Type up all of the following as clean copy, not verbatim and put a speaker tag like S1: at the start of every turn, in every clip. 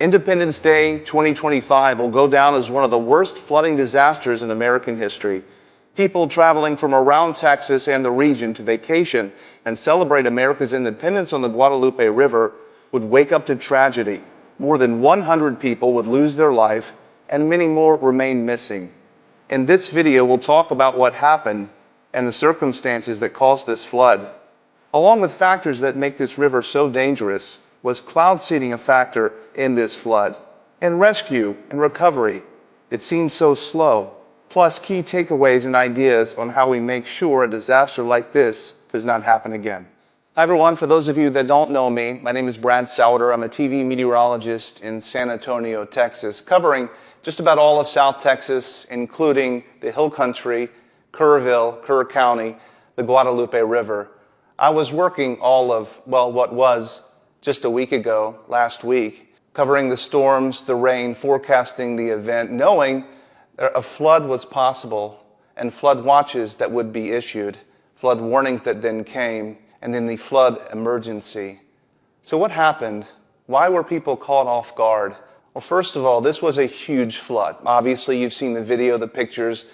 S1: Independence Day 2025 will go down as one of the worst flooding disasters in American history. People traveling from around Texas and the region to vacation and celebrate America's independence on the Guadalupe River would wake up to tragedy. More than 100 people would lose their life and many more remain missing. In this video, we'll talk about what happened and the circumstances that caused this flood. Along with factors that make this river so dangerous, was cloud seeding a factor in this flood? And rescue and recovery, it seems so slow. Plus key takeaways and ideas on how we make sure a disaster like this does not happen again. Hi everyone, for those of you that don't know me, my name is Brad Sauter. I'm a TV meteorologist in San Antonio, Texas, covering just about all of South Texas, including the Hill Country, Kerrville, Kerr County, the Guadalupe River. I was working all of, what was just a week ago, last week, covering the storms, the rain, forecasting the event, knowing a flood was possible and flood watches that would be issued, flood warnings that then came, and then the flood emergency. So what happened? Why were people caught off guard? Well, first of all, this was a huge flood. Obviously, you've seen the video, the pictures,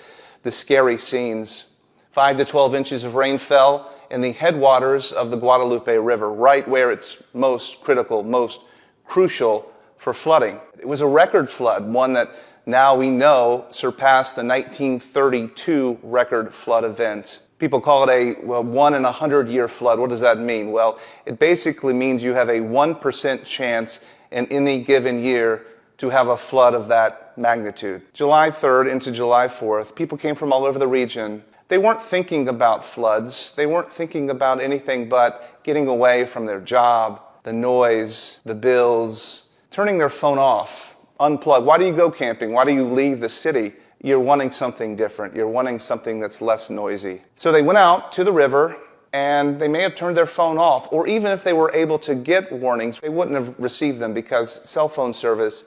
S1: the scary scenes. 5 to 12 inches of rain fell in the headwaters of the Guadalupe River, right where it's most critical, most crucial for flooding. It was a record flood, one that now we know surpassed the 1932 record flood event. People call it a 1 in a 100-year flood. What does that mean? Well, it basically means you have a 1% chance in any given year to have a flood of that magnitude. July 3rd into July 4th, people came from all over the region. They weren't thinking about floods. They weren't thinking about anything but getting away from their job, the noise, the bills, turning their phone off, unplug. Why do you go camping? Why do you leave the city? You're wanting something different. You're wanting something that's less noisy. So they went out to the river and they may have turned their phone off, or even if they were able to get warnings, they wouldn't have received them because cell phone service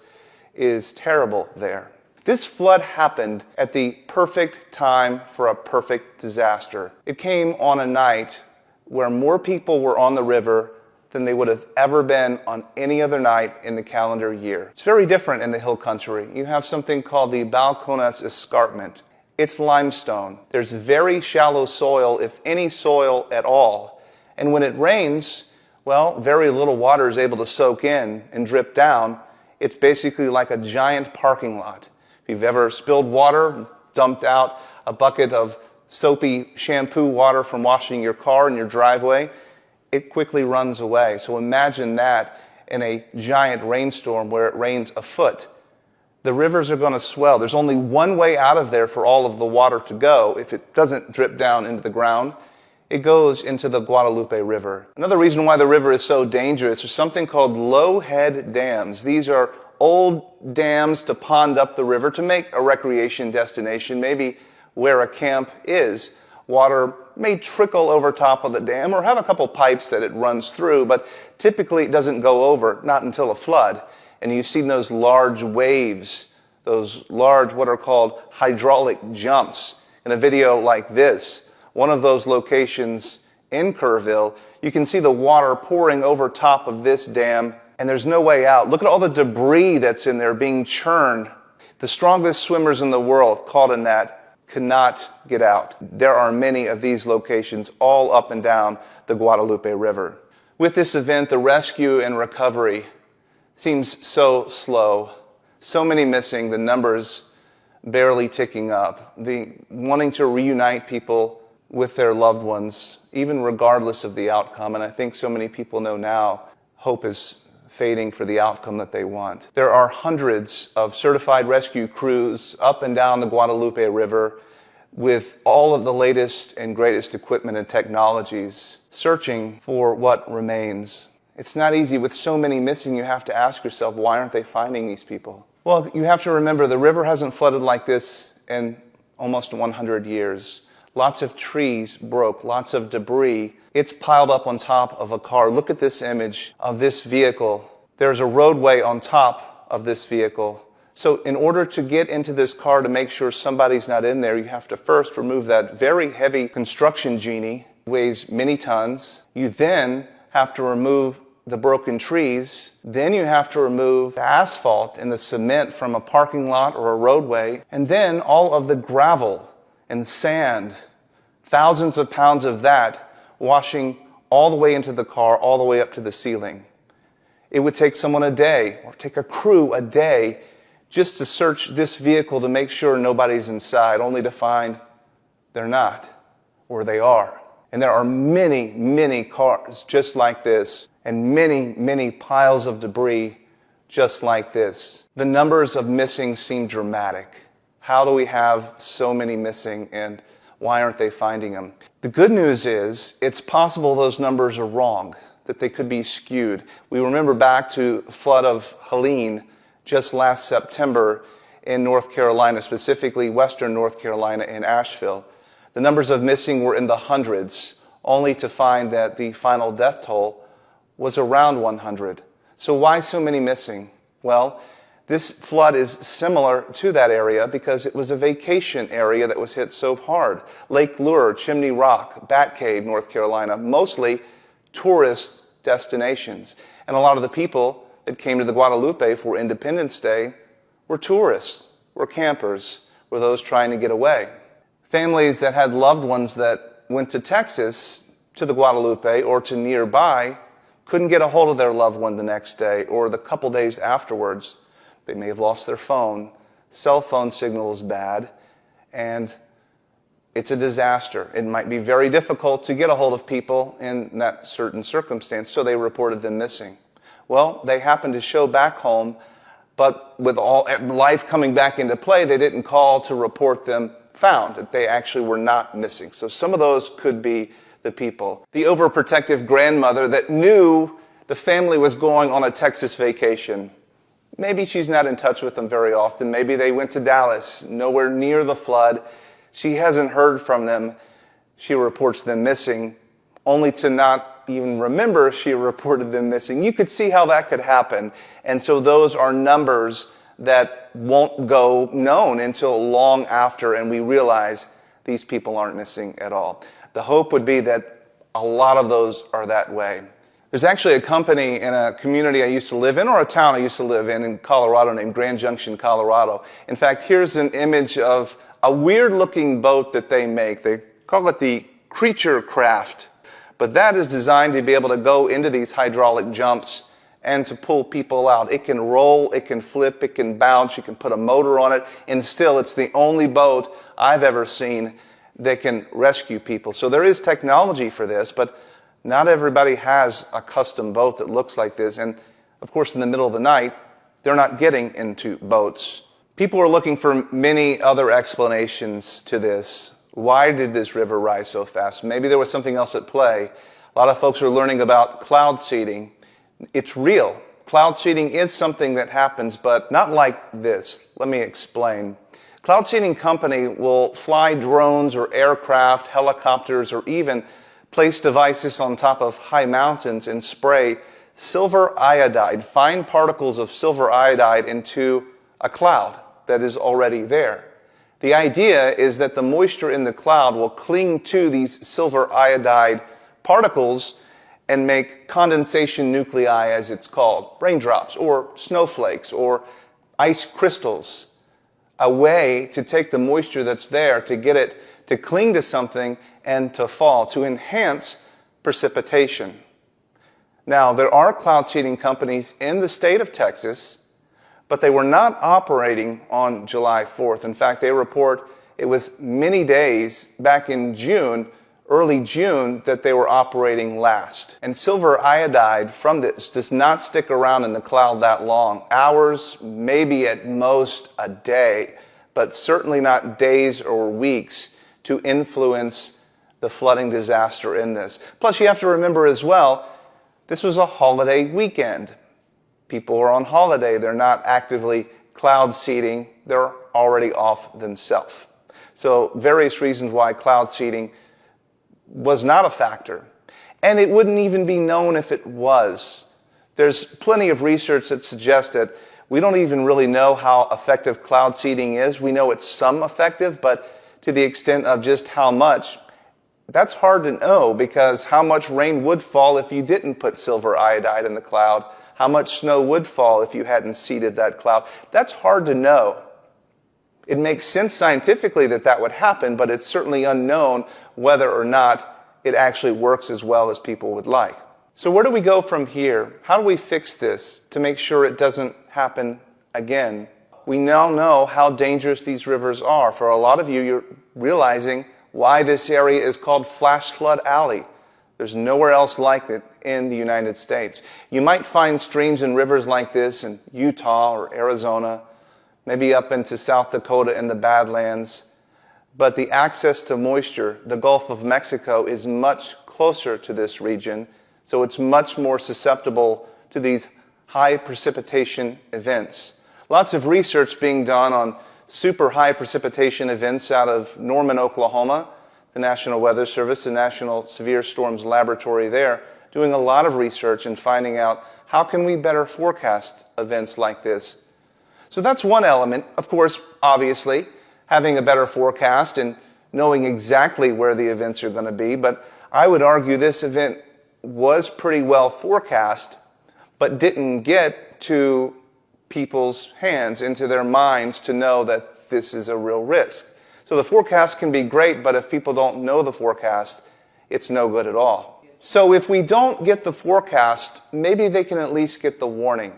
S1: is terrible there. This flood happened at the perfect time for a perfect disaster. It came on a night where more people were on the river than they would have ever been on any other night in the calendar year. It's very different in the Hill Country. You have something called the Balcones Escarpment. It's limestone. There's very shallow soil, if any soil at all. And when it rains, very little water is able to soak in and drip down. It's basically like a giant parking lot. If you've ever spilled water, dumped out a bucket of soapy shampoo water from washing your car in your driveway, it quickly runs away. So imagine that in a giant rainstorm where it rains a foot. The rivers are going to swell. There's only one way out of there for all of the water to go. If it doesn't drip down into the ground, it goes into the Guadalupe River. Another reason why the river is so dangerous is something called low head dams. These are old dams to pond up the river to make a recreation destination, maybe where a camp is. Water may trickle over top of the dam or have a couple pipes that it runs through, but typically it doesn't go over, not until a flood. And you've seen those large waves, those large what are called hydraulic jumps. In a video like this, one of those locations in Kerrville, you can see the water pouring over top of this dam and there's no way out. Look at all the debris that's in there being churned. The strongest swimmers in the world caught in that cannot get out. There are many of these locations all up and down the Guadalupe River. With this event, the rescue and recovery seems so slow. So many missing, the numbers barely ticking up. The wanting to reunite people with their loved ones, even regardless of the outcome. And I think so many people know now hope is fading for the outcome that they want. There are hundreds of certified rescue crews up and down the Guadalupe River with all of the latest and greatest equipment and technologies searching for what remains. It's not easy. With so many missing, you have to ask yourself, why aren't they finding these people? Well, you have to remember the river hasn't flooded like this in almost 100 years. Lots of trees broke, lots of debris. It's piled up on top of a car. Look at this image of this vehicle. There's a roadway on top of this vehicle. So in order to get into this car to make sure somebody's not in there, you have to first remove that very heavy construction genie, weighs many tons. You then have to remove the broken trees. Then you have to remove the asphalt and the cement from a parking lot or a roadway. And then all of the gravel and sand, thousands of pounds of that washing all the way into the car, all the way up to the ceiling. It would take someone a day, or take a crew a day, just to search this vehicle to make sure nobody's inside, only to find they're not, or they are. And there are many, many cars just like this, and many, many piles of debris just like this. The numbers of missing seem dramatic. How do we have so many missing, and why aren't they finding them? The good news is, it's possible those numbers are wrong, that they could be skewed. We remember back to the flood of Helene just last September in North Carolina, specifically western North Carolina in Asheville. The numbers of missing were in the hundreds, only to find that the final death toll was around 100. So why so many missing? Well, this flood is similar to that area because it was a vacation area that was hit so hard. Lake Lure, Chimney Rock, Bat Cave, North Carolina, mostly tourist destinations. And a lot of the people that came to the Guadalupe for Independence Day were tourists, were campers, were those trying to get away. Families that had loved ones that went to Texas, to the Guadalupe, or to nearby, couldn't get a hold of their loved one the next day or the couple days afterwards. They may have lost their phone, cell phone signal is bad, and it's a disaster. It might be very difficult to get a hold of people in that certain circumstance, so they reported them missing. Well, they happened to show back home, but with all life coming back into play, they didn't call to report them found, that they actually were not missing. So some of those could be the people. The overprotective grandmother that knew the family was going on a Texas vacation. Maybe she's not in touch with them very often. Maybe they went to Dallas, nowhere near the flood. She hasn't heard from them. She reports them missing, only to not even remember she reported them missing. You could see how that could happen. And so those are numbers that won't go known until long after, and we realize these people aren't missing at all. The hope would be that a lot of those are that way. There's actually a company in a community I used to live in, or a town I used to live in Colorado, named Grand Junction, Colorado. In fact, here's an image of a weird-looking boat that they make. They call it the Creature Craft. But that is designed to be able to go into these hydraulic jumps and to pull people out. It can roll, it can flip, it can bounce, you can put a motor on it, and still it's the only boat I've ever seen that can rescue people. So there is technology for this, but not everybody has a custom boat that looks like this. And of course, in the middle of the night, they're not getting into boats. People are looking for many other explanations to this. Why did this river rise so fast? Maybe there was something else at play. A lot of folks are learning about cloud seeding. It's real. Cloud seeding is something that happens, but not like this. Let me explain. Cloud seeding company will fly drones or aircraft, helicopters, or even place devices on top of high mountains and spray silver iodide, fine particles of silver iodide, into a cloud that is already there. The idea is that the moisture in the cloud will cling to these silver iodide particles and make condensation nuclei, as it's called, raindrops or snowflakes or ice crystals, a way to take the moisture that's there to get it to cling to something and to fall, to enhance precipitation. Now, there are cloud seeding companies in the state of Texas, but they were not operating on July 4th. In fact, they report it was many days back in June, early June, that they were operating last. And silver iodide from this does not stick around in the cloud that long. Hours, maybe at most a day, but certainly not days or weeks to influence the flooding disaster in this. Plus, you have to remember as well, this was a holiday weekend. People are on holiday. They're not actively cloud seeding. They're already off themselves. So various reasons why cloud seeding was not a factor. And it wouldn't even be known if it was. There's plenty of research that suggests that we don't even really know how effective cloud seeding is. We know it's some effective, but to the extent of just how much, That's hard to know because how much rain would fall if you didn't put silver iodide in the cloud? How much snow would fall if you hadn't seeded that cloud? That's hard to know. It makes sense scientifically that that would happen, but it's certainly unknown whether or not it actually works as well as people would like. So where do we go from here? How do we fix this to make sure it doesn't happen again? We now know how dangerous these rivers are. For a lot of you, you're realizing why this area is called Flash Flood Alley. There's nowhere else like it in the United States. You might find streams and rivers like this in Utah or Arizona, maybe up into South Dakota in the Badlands. But the access to moisture, the Gulf of Mexico, is much closer to this region, so it's much more susceptible to these high precipitation events. Lots of research being done on super high precipitation events out of Norman, Oklahoma, the National Weather Service, the National Severe Storms Laboratory there, doing a lot of research and finding out how can we better forecast events like this. So that's one element. Of course, obviously, having a better forecast and knowing exactly where the events are going to be. But I would argue this event was pretty well forecast, but didn't get to people's hands, into their minds to know that this is a real risk. So the forecast can be great, but if people don't know the forecast, it's no good at all. So if we don't get the forecast, maybe they can at least get the warning.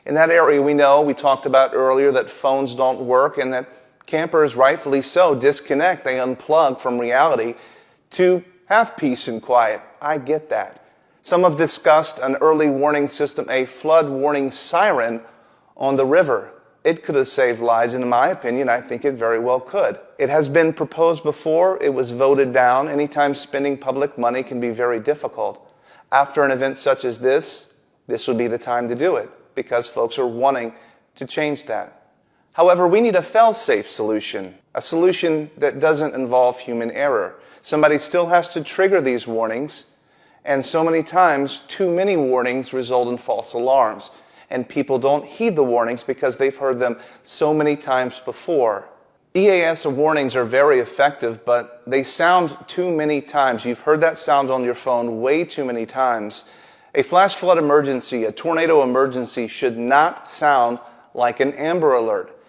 S1: In that area, we talked about earlier that phones don't work and that campers, rightfully so, disconnect. They unplug from reality to have peace and quiet. I get that. Some have discussed an early warning system, a flood warning siren on the river. It could have saved lives, and in my opinion, I think it very well could. It has been proposed before. It was voted down. Anytime spending public money can be very difficult. After an event such as this would be the time to do it because folks are wanting to change that. However, we need a fail-safe solution, a solution that doesn't involve human error. Somebody still has to trigger these warnings, and so many times, too many warnings result in false alarms. And people don't heed the warnings because they've heard them so many times before. EAS warnings are very effective, but they sound too many times. You've heard that sound on your phone way too many times. A flash flood emergency, a tornado emergency, should not sound like an Amber Alert.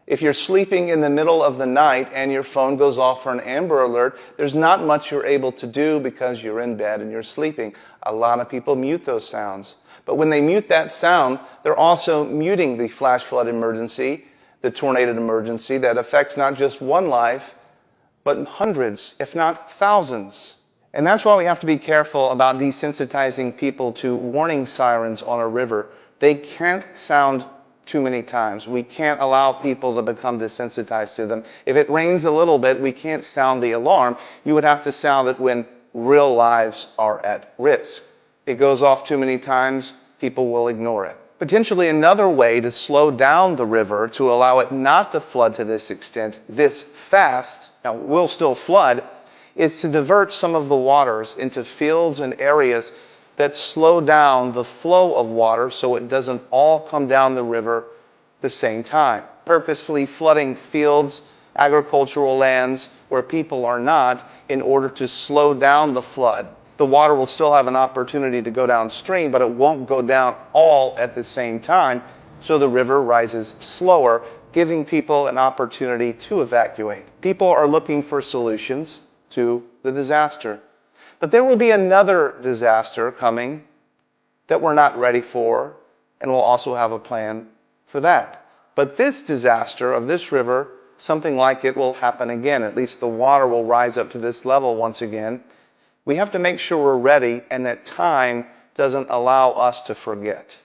S1: If you're sleeping in the middle of the night and your phone goes off for an Amber Alert, there's not much you're able to do because you're in bed and you're sleeping. A lot of people mute those sounds. But when they mute that sound, they're also muting the flash flood emergency, the tornado emergency that affects not just one life, but hundreds, if not thousands. And that's why we have to be careful about desensitizing people to warning sirens on a river. They can't sound too many times. We can't allow people to become desensitized to them. If it rains a little bit, we can't sound the alarm. You would have to sound it when real lives are at risk. It goes off too many times, people will ignore it. Potentially another way to slow down the river to allow it not to flood to this extent, this fast, now it will still flood, is to divert some of the waters into fields and areas that slow down the flow of water so it doesn't all come down the river the same time. Purposefully flooding fields, agricultural lands where people are not in order to slow down the flood. The water will still have an opportunity to go downstream, but it won't go down all at the same time, so the river rises slower, giving people an opportunity to evacuate. People are looking for solutions to the disaster. But there will be another disaster coming that we're not ready for, and we'll also have a plan for that. But this disaster of this river, something like it will happen again. At least the water will rise up to this level once again. We have to make sure we're ready and that time doesn't allow us to forget.